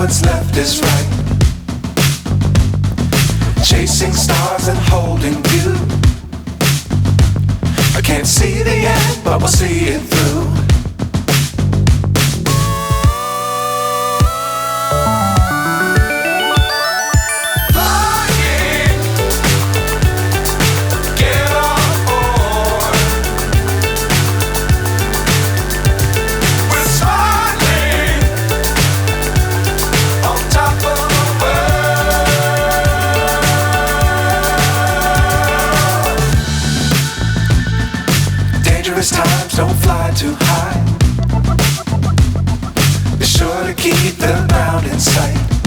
what's left is right. Chasing stars and holding you. I can't see the end, but we'll see it through. Times don't fly too high. Be sure to keep the ground in sight.